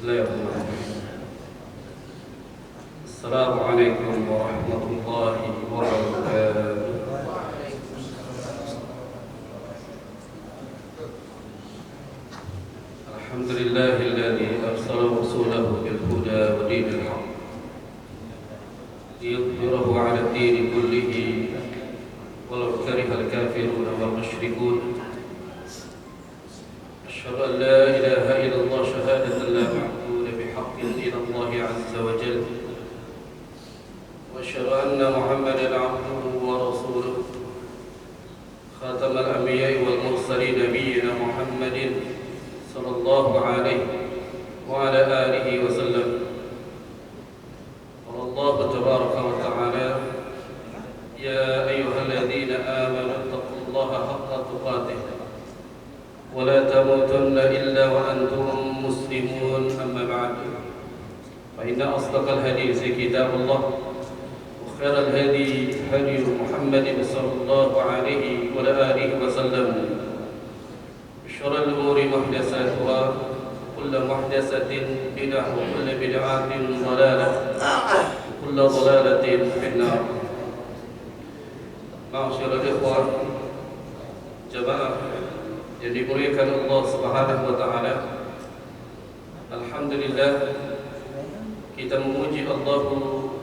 Bismillahirrahmanirrahim. Assalamualaikum warahmatullahi wabarakatuh. Alhamdulillahilladzi arsala rasulahu bil huda wa dinil haqq liyudhhirahu 'ala ad-din kullihi walau karihal kafirun wal musyrikun. أشهد أن لا إله إلا الله شهادة لا معبود بحق إلا الله عز وجل وأشهد أن محمدا عبده ورسوله خاتم الأنبياء والمرسلين نبينا محمد صلى الله عليه وعلى آله وسلم. قال الله تبارك وتعالى: يا أيها الذين آمنوا اتقوا الله حق تقاته ولا تموتن إلا وأنتم مسلمون. أما بعد، فإن أصدق الحديث كتاب الله وخير الهدي هدي محمد صلى الله عليه وعلى آله وسلم. شر الأمور محدثاتها وكل محدثة بدعة وكل بدعة ضلالة وكل ضلالة في النار. معاشر الإخوة جماعة yang dimuliakan Allah Subhanahu wa taala, alhamdulillah kita memuji Allah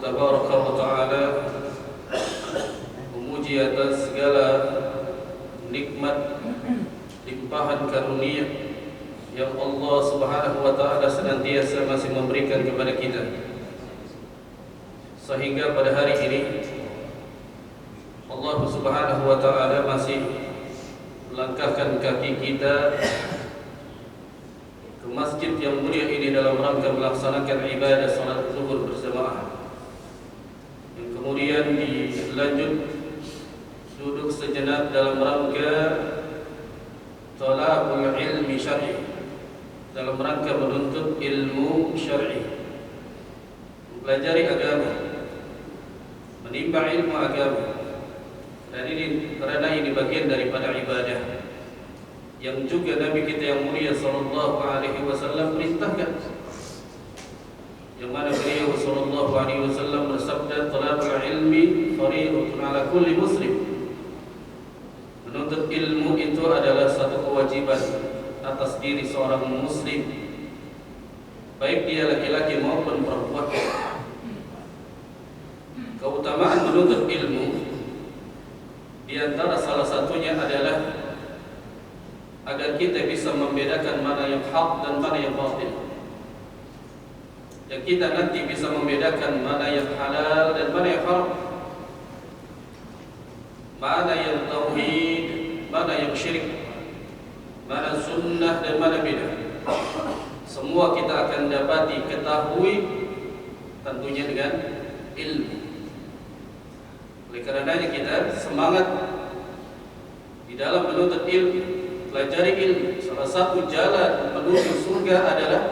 Tabaraka wa taala, memuji atas segala nikmat limpahan karunia yang Allah Subhanahu wa taala senantiasa masih memberikan kepada kita, sehingga pada hari ini Allah Subhanahu wa taala masih melangkahkan kaki kita ke masjid yang mulia ini dalam rangka melaksanakan ibadah salat zuhur berjamaah, yang kemudian dilanjut duduk sejenak dalam rangka talabul ilmi syar'i, dalam rangka menuntut ilmu syar'i, mempelajari agama, menimba ilmu agama. Dan ini karena ini bagian daripada ibadah yang juga Nabi kita yang mulia sallallahu alaihi wasallam perintahkan, yang mana beliau sallallahu alaihi wasallam bersabda, talabul ilmi fardhun ala kulli muslim. Menuntut ilmu itu adalah satu kewajiban atas diri seorang muslim, baik dia laki-laki maupun perempuan. Keutamaan menuntut ilmu di antara salah satunya adalah agar kita bisa membedakan mana yang hak dan mana yang batil, dan kita nanti bisa membedakan mana yang halal dan mana yang haram, mana yang tauhid, mana yang syirik, mana sunnah dan mana bid'ah. Semua kita akan dapati, ketahui tentunya dengan ilmu. Oleh karenanya kita semangat di dalam menuntut ilmu, pelajari ilmu. Salah satu jalan menuju surga adalah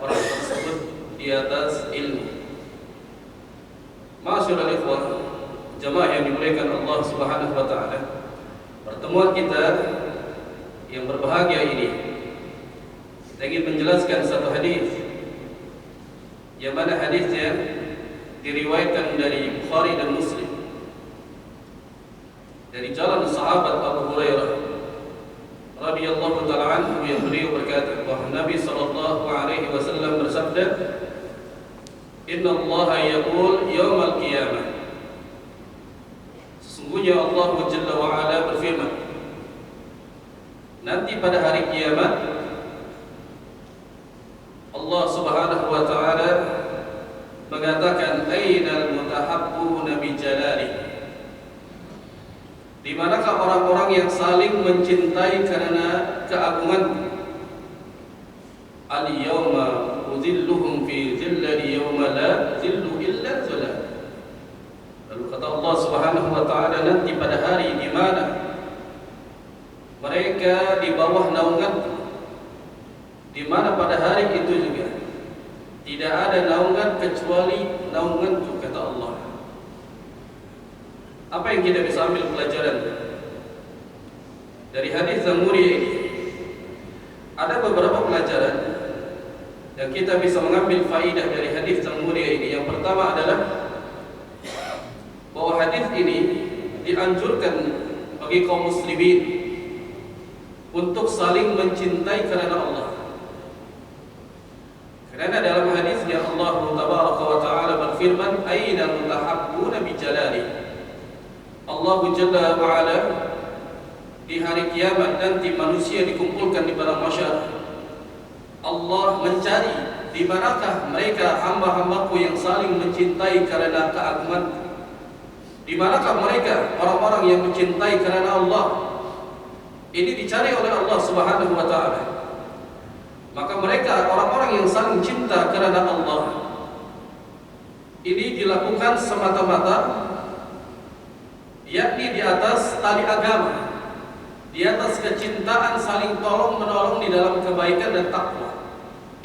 orang tersebut di atas ilmu. Ma'asyiral ikhwah, jemaah yang dimuliakan Allah Subhanahu wa taala, pertemuan kita yang berbahagia ini, kita ingin menjelaskan satu hadis yang mana hadisnya diriwayatkan dari Bukhari dan Muslim dari jalan sahabat Abu Hurairah radhiyallahu taala anhu, yang beliau berkata bahwa Nabi sallallahu alaihi wasallam bersabda, "Inna Allah yaqul yaumil qiyamah." Sesungguhnya Allah Jalla wa Ala berfirman, nanti pada hari kiamat Allah Subhanahu wa taala mengatakan, "Ainal mutahabbuna bi jalali?" Di manakah orang-orang yang saling mencintai karena keagungan? Al-yawma uzilluhum fi zillati yawma la zillu illa zillah. Lalu kata Allah Subhanahu wa taala, nanti pada hari di mana mereka di bawah naungan, di mana pada hari itu juga tidak ada naungan kecuali naunganku, kata Allah. Apa yang kita bisa ambil pelajaran dari hadis yang mulia ini? Ada beberapa pelajaran Dan kita bisa mengambil faidah dari hadis yang mulia ini. Yang pertama adalah bahwa hadis ini dianjurkan bagi kaum muslimin untuk saling mencintai karena Allah. Karena dalam hadisnya Allah Tabaraka wa Ta'ala berfirman, "Aina mutahabbuna bi jalali." Allah Jalla wa Ala di hari kiamat nanti manusia dikumpulkan di padang mahsyar. Allah mencari di manakah mereka hamba-hambaku yang saling mencintai karena keagunganku. Di manakah mereka orang-orang yang mencintai karena Allah. Ini dicari oleh Allah Subhanahu wa Ta'ala. Maka mereka orang-orang yang saling cinta karena Allah, ini dilakukan semata-mata yakni di atas tali agama, di atas kecintaan saling tolong-menolong di dalam kebaikan dan takwa.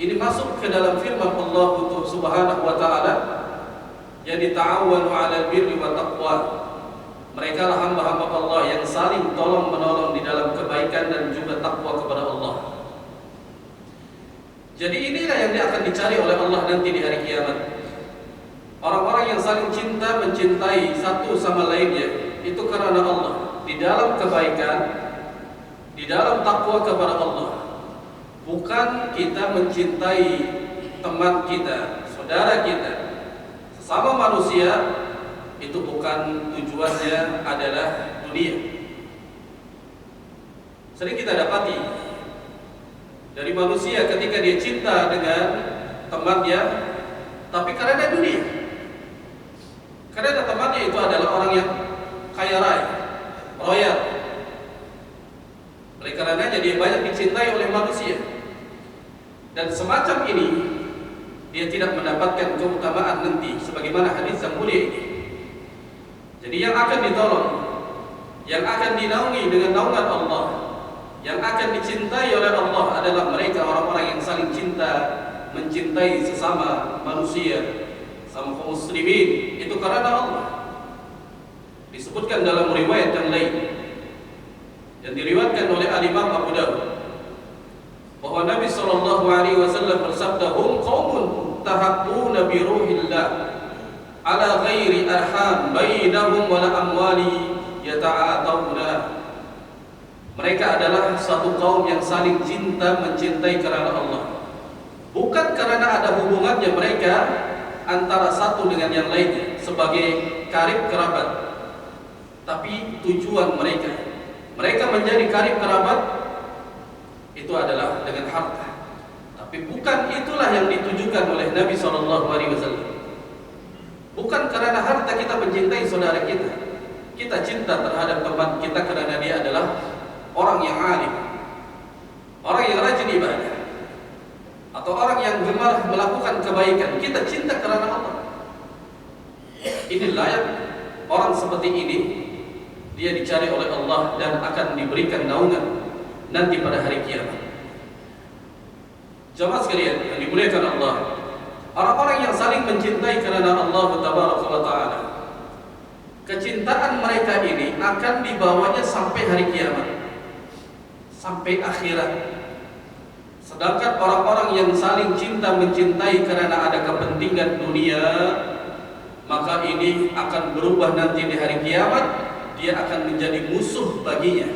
Ini masuk ke dalam firman Allah Subhanahu wa Ta'ala, jadi ta'awanu 'alal birri wa taqwa. Mereka lah hamba-hamba Allah yang saling tolong-menolong di dalam kebaikan dan juga takwa kepada Allah. Jadi inilah yang akan dicari oleh Allah nanti di hari kiamat. Orang-orang yang saling cinta mencintai satu sama lainnya itu karena Allah, di dalam kebaikan, di dalam takwa kepada Allah. Bukan kita mencintai teman kita, saudara kita, sesama manusia, itu bukan tujuannya adalah dunia. Sering kita dapati dari manusia ketika dia cinta dengan temannya, tapi karena dunia. Karena temannya itu adalah orang yang kaya raya, royal. Oleh karenanya dia banyak dicintai oleh manusia. Dan semacam ini dia tidak mendapatkan keutamaan nanti sebagaimana hadis yang mulia ini. Jadi yang akan ditolong, yang akan dinaungi dengan naungan Allah, yang akan dicintai oleh Allah adalah mereka orang-orang yang saling cinta, mencintai sesama manusia, sama kaum muslimin, itu karena Allah. Disebutkan dalam riwayat yang lain yang diriwayatkan oleh Al-Imam Abu Dawud bahwa Nabi SAW bersabda, "Hum qaumun tahabbuna bi ruhillah ala ghairi arham bainahum wala amwali yata'atawna." Mereka adalah satu kaum yang saling cinta mencintai karena Allah, bukan karena ada hubungannya mereka antara satu dengan yang lainnya sebagai karib kerabat, tapi tujuan mereka menjadi karib kerabat itu adalah dengan harta. Tapi bukan itulah yang ditujukan oleh Nabi SAW. Bukan karena harta kita mencintai saudara kita. Kita cinta terhadap teman kita karena dia adalah orang yang alim, orang yang rajin ibadah, atau orang yang gemar melakukan kebaikan. Kita cinta karena Allah. Ini layak orang seperti ini, dia dicari oleh Allah dan akan diberikan naungan nanti pada hari kiamat. Jamaah sekalian yang dimuliakan Allah, orang-orang yang saling mencintai karena Allah Tabaraka wa Ta'ala, kecintaan mereka ini akan dibawanya sampai hari kiamat, sampai akhirat. Sedangkan orang-orang yang saling cinta mencintai karena ada kepentingan dunia, maka ini akan berubah nanti di hari kiamat, dia akan menjadi musuh baginya.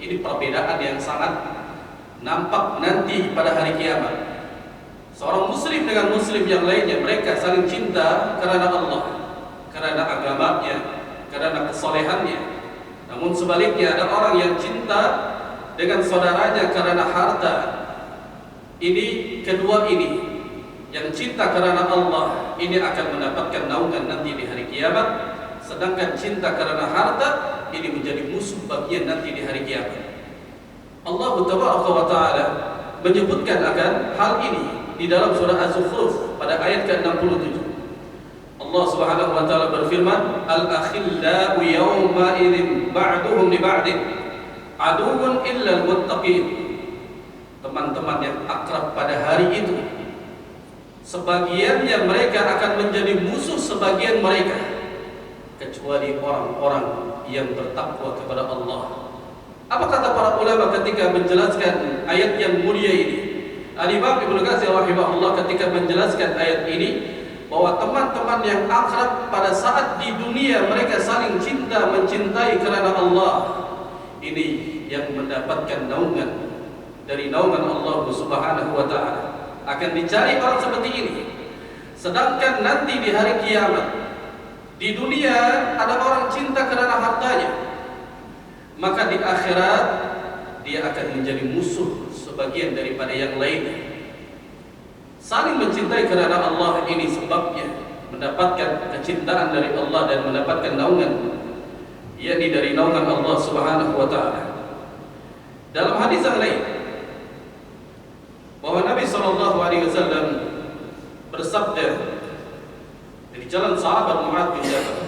Ini perbedaan yang sangat nampak nanti pada hari kiamat. Seorang muslim dengan muslim yang lainnya, mereka saling cinta karena Allah, karena agamanya, karena kesolehannya. Namun sebaliknya ada orang yang cinta dengan saudaranya karena harta. Ini kedua ini yang cinta karena Allah, ini akan mendapatkan naungan nanti di hari kiamat. Sedangkan cinta karena harta ini menjadi musuh bagian nanti di hari kiamat. Allah Tabaraka wa Ta'ala menyebutkan akan hal ini di dalam surah Az-Zukhruf pada ayat ke-67. Allah Subhanahu wa Ta'ala berfirman, "Al-akhillau yawma idzin ba'duhum li ba'din aduwwun illa al-muttaqin." Teman-teman yang akrab pada hari itu, sebagiannya mereka akan menjadi musuh sebagian mereka, kecuali orang-orang yang bertakwa kepada Allah. Apa kata para ulama ketika menjelaskan ayat yang mulia ini? Al-Imam Ibnu Katsir rahimahullah ketika menjelaskan ayat ini bahwa teman-teman yang akrab pada saat di dunia mereka saling cinta mencintai karena Allah, ini yang mendapatkan naungan dari naungan Allah Subhanahu wa taala. Akan dicari orang seperti ini. Sedangkan nanti di hari kiamat, di dunia ada orang cinta karena hartanya, maka di akhirat dia akan menjadi musuh sebagian daripada yang lainnya. Saling mencintai karena Allah ini sebabnya mendapatkan kecintaan dari Allah dan mendapatkan naungan, yakni dari naungan Allah Subhanahu wa taala. Dalam hadis yang lain bahwa Nabi sallallahu alaihi wasallam bersabda dari jalan sahabat Mu'adz bin Jabal,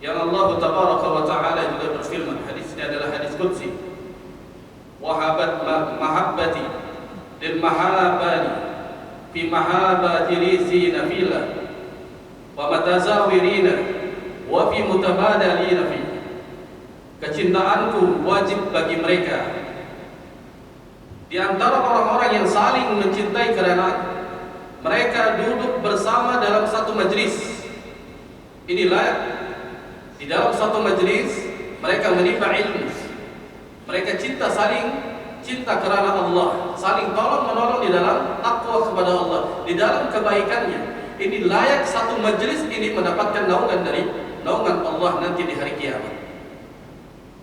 yang Allah tabaraka wa taala juga berfirman, hadisnya adalah hadis qudsi, wahabat mahabbati lil mahabani fi mahabati rizina filah wa matazawirina wa fi mutabadalina fi. Kecintaanku wajib bagi mereka di antara orang-orang yang saling mencintai karena mereka duduk bersama dalam satu majlis. Inilah di dalam satu majlis mereka menimba ilmu, mereka saling cinta karena Allah, saling tolong menolong di dalam takwa kepada Allah, di dalam kebaikannya. Ini layak satu majlis ini mendapatkan naungan dari naungan Allah nanti di hari kiamat.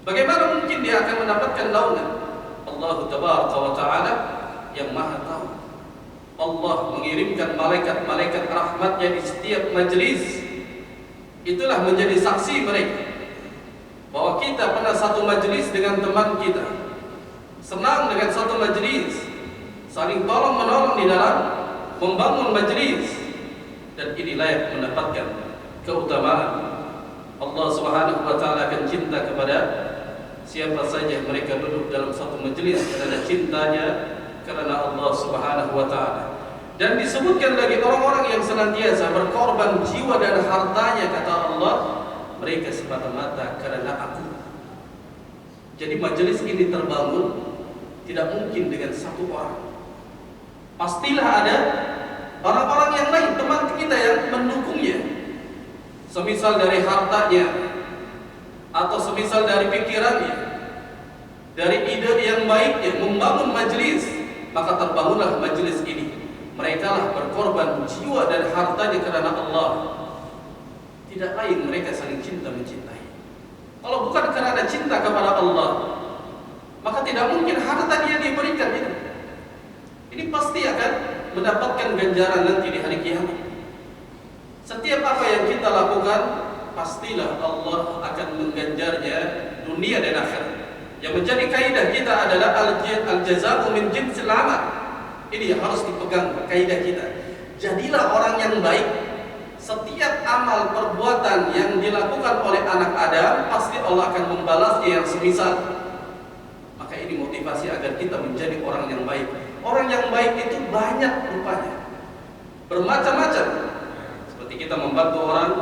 Bagaimana mungkin dia akan mendapatkan naungan? Allah tabaraka wa taala yang maha tahu. Allah mengirimkan malaikat-malaikat rahmatnya di setiap majlis. Itulah menjadi saksi mereka bahwa kita pernah satu majlis dengan teman kita, senang dengan satu majlis, saling tolong menolong di dalam membangun majlis, dan ini layak mendapatkan keutamaan. Allah Subhanahu wa taala akan cinta kepada siapa saja mereka duduk dalam satu majlis karena cintanya karena Allah Subhanahu wa taala. Dan disebutkan lagi orang-orang yang senantiasa berkorban jiwa dan hartanya, kata Allah, mereka semata-mata karena aku. Jadi majelis ini terbangun tidak mungkin dengan satu orang. Pastilah ada orang-orang yang lain, teman kita yang mendukungnya. Semisal dari hartanya, atau semisal dari pikirannya, dari ide yang baiknya membangun majelis, maka terbangunlah majelis ini. Mereka lah berkorban jiwa dan hartanya karena Allah. Tidak lain, mereka saling cinta mencintai. Kalau bukan karena cinta kepada Allah, maka tidak mungkin harta dia diberikan itu. Ini pasti akan mendapatkan ganjaran nanti di hari kiamat. Setiap apa yang kita lakukan, pastilah Allah akan mengganjarnya dunia dan akhirat. Yang menjadi kaidah kita adalah al-jazaa'u min jinsil amal. Ini yang harus dipegang kaidah kita. Jadilah orang yang baik. Setiap amal perbuatan yang dilakukan oleh anak Adam, pasti Allah akan membalasnya yang semisal. Maka ini motivasi agar kita menjadi orang yang baik. Orang yang baik itu banyak rupanya, bermacam-macam. Seperti kita membantu orang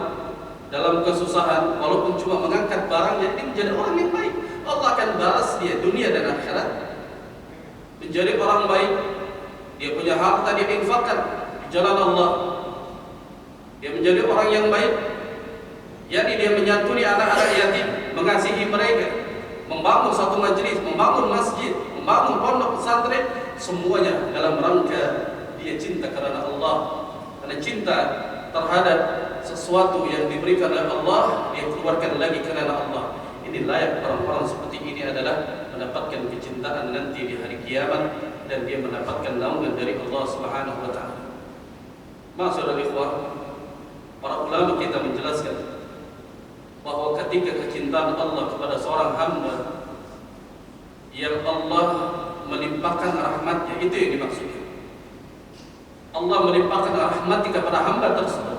dalam kesusahan, walaupun cuma mengangkat barangnya, ini menjadi orang yang baik. Allah akan balas dia dunia dan akhirat. Menjadi orang baik, dia punya harta, dia infakkan di jalan Allah. Dia menjadi orang yang baik, yakni dia menyantuni anak-anak yatim, mengasihi mereka, membangun satu majelis, membangun masjid, membangun pondok pesantren, semuanya dalam rangka dia cinta karena Allah. Karena cinta terhadap sesuatu yang diberikan oleh Allah, dia keluarkan lagi karena Allah. Ini layak orang-orang seperti ini adalah mendapatkan kecintaan nanti di hari kiamat, dan dia mendapatkan naungan dari Allah Subhanahu wa taala. Ma'asyiral ikhwah, para ulama kita menjelaskan bahwa ketika kecintaan Allah kepada seorang hamba yang Allah melimpahkan rahmatnya, itu yang dimaksudkan. Allah melimpahkan rahmat kepada hamba tersebut,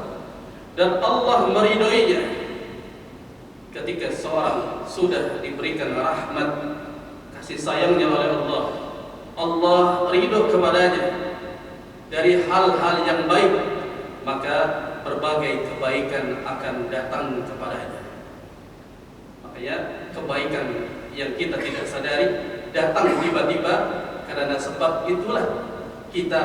dan Allah meridhoinya. Ketika seorang sudah diberikan rahmat, kasih sayangnya oleh Allah, Allah ridho kepadanya dari hal-hal yang baik, maka berbagai kebaikan akan datang kepadanya. Makanya kebaikan yang kita tidak sadari datang tiba-tiba, karena sebab itulah kita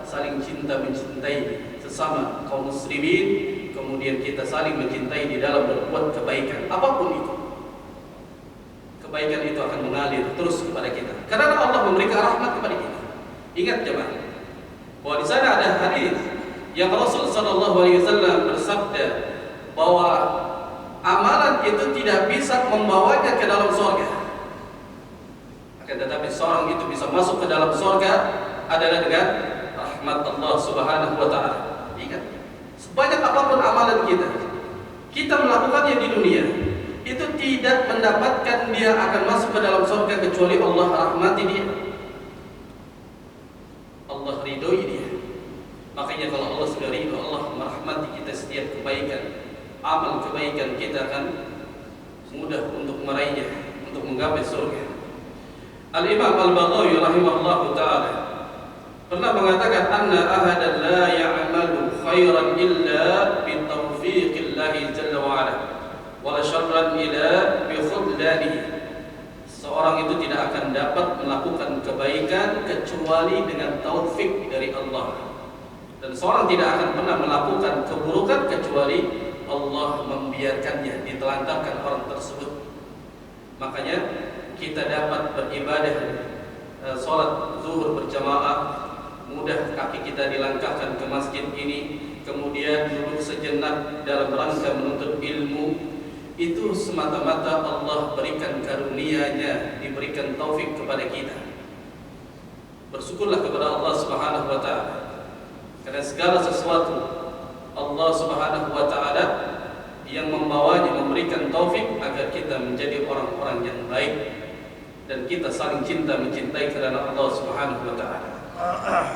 saling cinta mencintai sesama kaum muslimin, kemudian kita saling mencintai di dalam berbuat kebaikan apapun itu. Kebaikan itu akan mengalir terus kepada kita karena Allah memberikan rahmat kepada kita. Ingat jemaah, bahwa di sana ada hadis yang Rasul sallallahu alaihi wasallam bersabda bahwa amalan itu tidak bisa membawanya ke dalam surga. Akan tetapi seorang itu bisa masuk ke dalam surga adalah dengan rahmat Allah Subhanahu wa taala. Ingat, sebanyak apapun amalan kita melakukannya di dunia, itu tidak mendapatkan dia akan masuk ke dalam surga kecuali Allah rahmati dia. Allah ridhoi dia. Makanya kalau Allah sudah ridho, Allah merahmati kita setiap kebaikan, amal kebaikan kita akan mudah untuk meraihnya, untuk menggapai surga. Al-Imam Al-Baghawi rahimahullahu ta'ala pernah mengatakan anna ahadan la ya'malu khairan illa bi taufiqillahi jalla wa ala wa la syarran illa bi khudlanihi. Seorang itu tidak akan dapat melakukan kebaikan kecuali dengan taufik dari Allah. Dan seorang tidak akan pernah melakukan keburukan kecuali Allah membiarkannya, ditelantarkan orang tersebut. Makanya kita dapat beribadah salat zuhur berjamaah, mudah kaki kita dilangkahkan ke masjid ini, kemudian duduk sejenak dalam rangka menuntut ilmu. Itu semata-mata Allah berikan karunia-Nya, diberikan taufik kepada kita. Bersyukurlah kepada Allah Subhanahu wa taala. Karena segala sesuatu Allah Subhanahu wa taala yang membawanya, memberikan taufik agar kita menjadi orang-orang yang baik dan kita saling cinta mencintai karena Allah Subhanahu wa taala.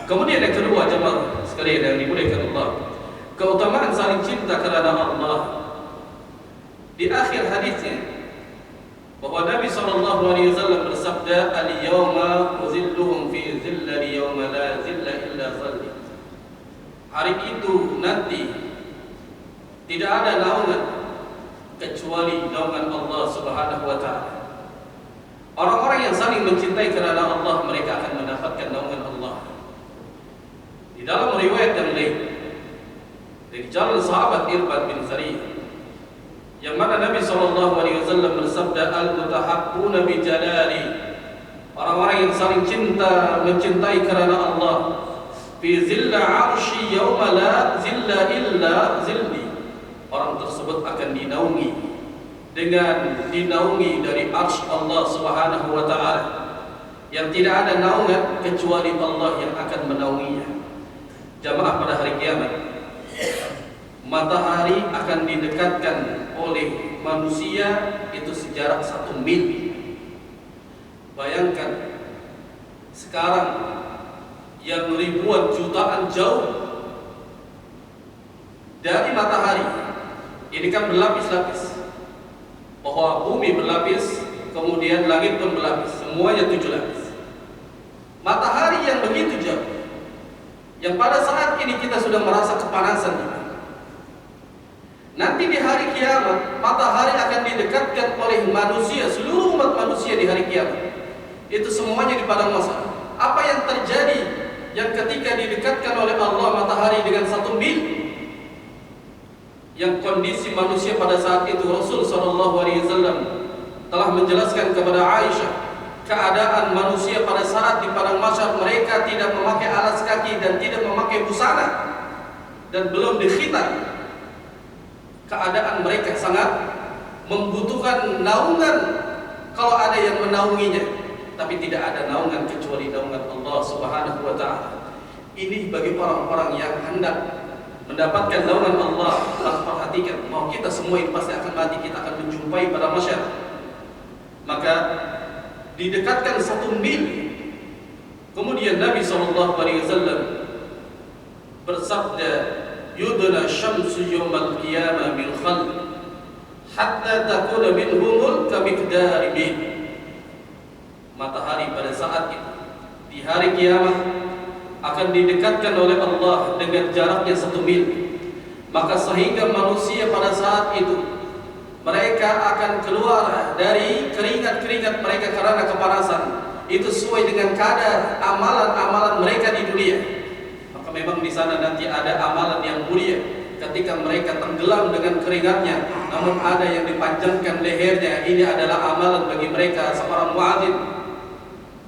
Kemudian yang kedua, jemaah sekalian yang dimuliakan Allah, keutamaan saling cinta karena Allah. Di akhir hadisnya bahwa Nabi SAW bersabda, al-yawma uzilluhum fi zillati yawma la zilla illa zilli. Hari itu nanti tidak ada naungan kecuali naungan Allah Subhanahu wa taala. Orang-orang yang saling mencintai karena Allah, mereka akan mendapatkan naungan Allah. Di dalam riwayat yang lain dari jalan sahabat Irbad bin Sariyah, yang mana Nabi SAW bersabda, al-mutahabbuna bi jalali, orang-orang yang saling cinta mencintai karena Allah, fi zilla arsy yauma la zilla illa zilli, orang tersebut akan dinaungi dengan dinaungi dari arsy Allah Subhanahu wa taala, yang tidak ada naungan kecuali Allah yang akan menaunginya. Jamaah, pada hari kiamat matahari akan didekatkan oleh manusia itu sejarak 1 mil. Bayangkan sekarang yang ribuan jutaan jauh dari matahari. Ini kan berlapis-lapis, bahwa bumi berlapis, kemudian langit pun berlapis, semuanya 7 lapis. Matahari yang begitu jauh, yang pada saat ini kita sudah merasa kepanasan. Nanti di hari kiamat matahari akan didekatkan oleh manusia, seluruh umat manusia di hari kiamat. Itu semuanya di padang mahsyar. Apa yang terjadi yang ketika didekatkan oleh Allah matahari dengan 1 mil? Yang kondisi manusia pada saat itu Rasul SAW telah menjelaskan kepada Aisyah keadaan manusia pada saat di padang mahsyar, mereka tidak memakai alas kaki dan tidak memakai busana dan belum dikhitan. Keadaan mereka sangat membutuhkan naungan kalau ada yang menaunginya, tapi tidak ada naungan kecuali naungan Allah Subhanahu wa taala. Ini bagi orang-orang yang hendak mendapatkan naungan Allah. Perhatikan, mau kita semua ini pasti akan mati, kita akan menjumpai pada mahsyar. Maka didekatkan 1 mil. Kemudian Nabi SAW bersabda, yudna syamsu yawmal qiyamah min khalq hatta takuna minhumul kamiqdari bin. Matahari pada saat itu di hari kiamat akan didekatkan oleh Allah dengan jaraknya 1 mil. Maka sehingga manusia pada saat itu mereka akan keluar dari keringat-keringat mereka karena kepanasan, itu sesuai dengan kadar amalan-amalan mereka di dunia, maka memang di sana nanti ada amalan yang mulia ketika mereka tenggelam dengan keringatnya, namun ada yang dipanjangkan lehernya. Ini adalah amalan bagi mereka seorang muadzin.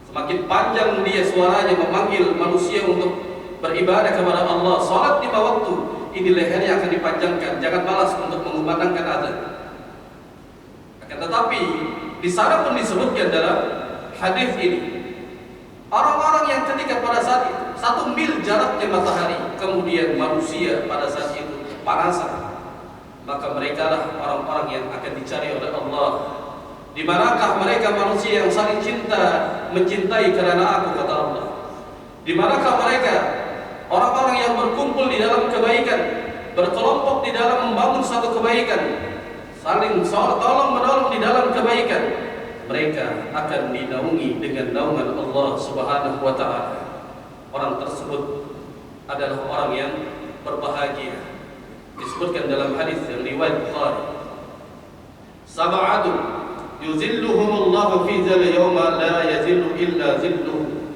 Semakin panjang dia suaranya memanggil manusia untuk beribadah kepada Allah, salat 5 waktu, ini lehernya akan dipanjangkan. Jangan malas untuk mengumandangkan azan. Akan tetapi di sana pun disebutkan dalam hadis ini, orang-orang yang ketika pada saat itu 1 mil jaraknya matahari, kemudian manusia pada saat itu panasan, maka mereka lah orang-orang yang akan dicari oleh Allah. Di manakah mereka manusia yang saling cinta, mencintai karena aku, kata Allah. Di manakah mereka orang-orang yang berkumpul di dalam kebaikan, berkelompok di dalam membangun satu kebaikan, saling tolong menolong di dalam kebaikan? Mereka akan dinaungi dengan naungan Allah Subhanahu wa ta'ala. Orang tersebut adalah orang yang berbahagia. Disebutkan dalam hadis yang riwayat Bukhari, sab'atun yuzilluhumullahu fi dzil yawma la yazillu illa zilluhu.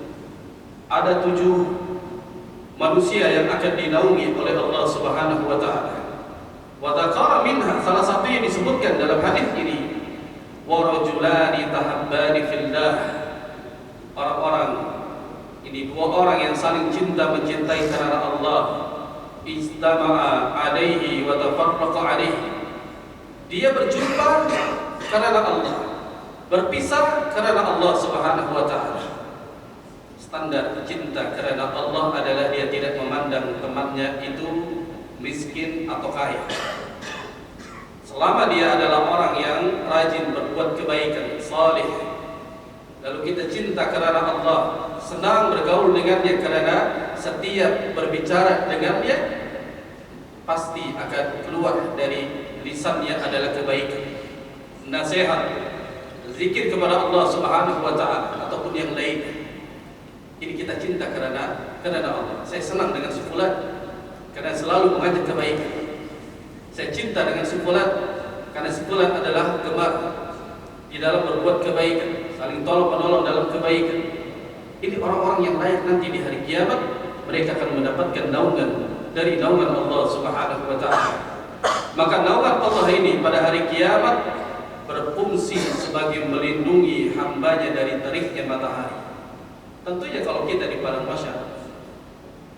Ada 7 manusia yang akan dinaungi oleh Allah Subhanahu wa ta'ala. Wa dzakara minha, salah satu yang disebutkan dalam hadis ini, wa rajulani tahabbani fillah. Orang-orang ini 2 orang yang saling cinta mencintai karena Allah. Istama'a alaihi wa tafarraqa alaihi. Dia berjumpa karena Allah, berpisah karena Allah Subhanahu wa ta'ala. Standar cinta karena Allah adalah dia tidak memandang temannya itu miskin atau kaya. Selama dia adalah orang yang rajin berbuat kebaikan, salih, lalu kita cinta karena Allah, senang bergaul dengannya karena setiap berbicara dengannya pasti akan keluar dari lisannya adalah kebaikan, nasihat, zikir kepada Allah Subhanahu wa ta'ala ataupun yang lain. Ini kita cinta karena Allah. Saya senang dengan si fulan karena selalu mengajak kebaikan. Saya cinta dengan si fulan karena si fulan adalah gemar di dalam berbuat kebaikan, saling tolong menolong dalam kebaikan. Ini orang-orang yang layak nanti di hari kiamat, mereka akan mendapatkan naungan dari naungan Allah Subhanahu wa ta'ala. Maka naungan Allah ini pada hari kiamat berfungsi sebagai melindungi hambanya dari teriknya matahari. Tentunya kalau kita di padang mahsyar,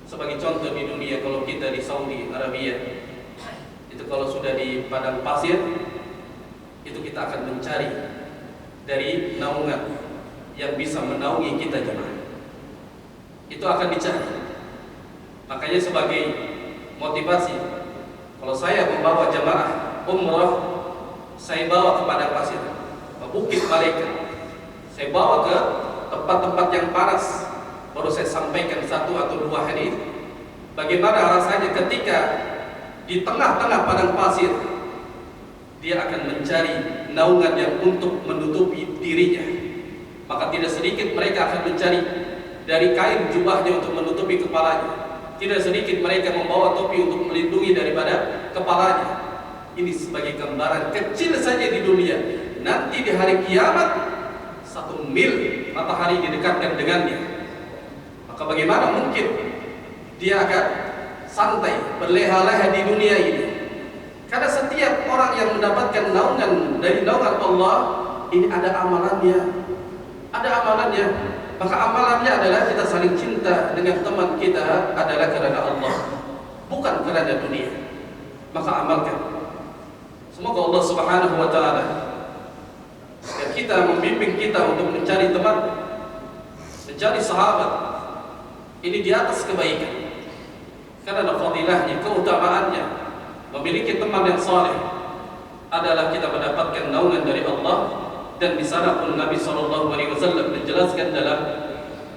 sebagai contoh di dunia, kalau kita di Saudi Arabia, itu kalau sudah di padang pasir, itu kita akan mencari dari naungan yang bisa menaungi kita jemaah. Itu akan dicari. Makanya sebagai motivasi, kalau saya membawa jemaah umrah, saya bawa ke padang pasir, ke Bukit Malaikat, saya bawa ke tempat-tempat yang panas, baru saya sampaikan 1 atau 2 hadis. Bagaimana rasanya ketika di tengah-tengah padang pasir dia akan mencari naungan yang untuk menutupi dirinya. Maka tidak sedikit mereka akan mencari dari kain jubahnya untuk menutupi kepalanya. Tidak sedikit mereka membawa topi untuk melindungi daripada kepalanya. Ini sebagai gambaran kecil saja di dunia. Nanti di hari kiamat 1 mil matahari didekatkan dengannya. Maka bagaimana mungkin dia akan santai berleha-leha di dunia ini? Karena setiap orang yang mendapatkan naungan dari naungan Allah ini ada amalannya. Ada amalannya. Maka amalannya adalah kita saling cinta dengan teman kita adalah karena Allah, bukan karena dunia. Maka amalkan. Semoga Allah Subhanahu wa ta'ala dan kita membimbing kita untuk mencari teman, mencari sahabat ini di atas kebaikan. Karena fadilahnya, keutamaannya, memiliki teman yang saleh adalah kita mendapatkan naungan dari Allah. Dan di sana pun Nabi SAW menjelaskan dalam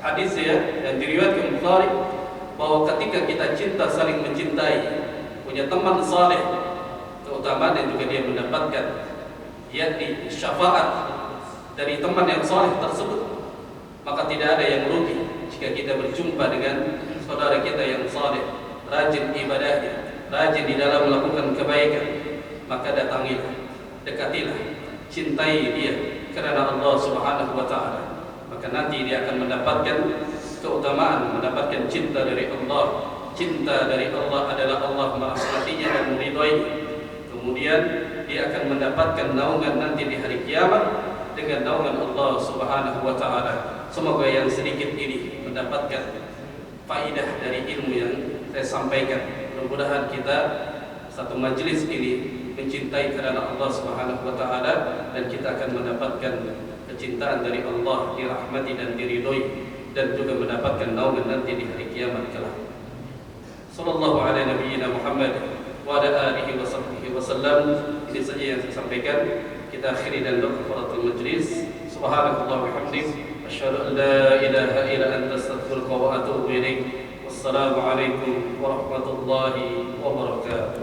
hadis yang diriwayatkan Bukhari bahwa ketika kita cinta saling mencintai, punya teman saleh, keutamaan yang juga dia mendapatkan yakni syafaat dari teman yang saleh tersebut. Maka tidak ada yang rugi jika kita berjumpa dengan saudara kita yang saleh, rajin ibadahnya, rajin di dalam melakukan kebaikan. Maka datangilah, dekatilah, cintai dia karena Allah Subhanahu wa ta'ala. maka nanti dia akan mendapatkan keutamaan, mendapatkan cinta dari Allah. Cinta dari Allah adalah Allah merahmatinya dan meridhoinya. Kemudian dia akan mendapatkan naungan nanti di hari kiamat dengan naungan Allah Subhanahu wa taala. Semoga yang sedikit ini mendapatkan faidah dari ilmu yang saya sampaikan. Mudah-mudahan kita satu majelis ini mencintai karena Allah Subhanahu wa taala, dan kita akan mendapatkan kecintaan dari Allah, dirahmati dan diridhoi, dan juga mendapatkan naungan nanti di hari kiamat kelak. Sallallahu ala nabiyyina Muhammad wa ala alihi wa sahbihi wasallam. Ini saja yang saya sampaikan. Kita akhiri dan kafaratul majlis. Subhanallahi wa bihamdihi, asyhadu an la ilaha illa anta, astaghfiruka wa atubu ilaik. Wassalamu alaikum warahmatullahi wabarakatuh.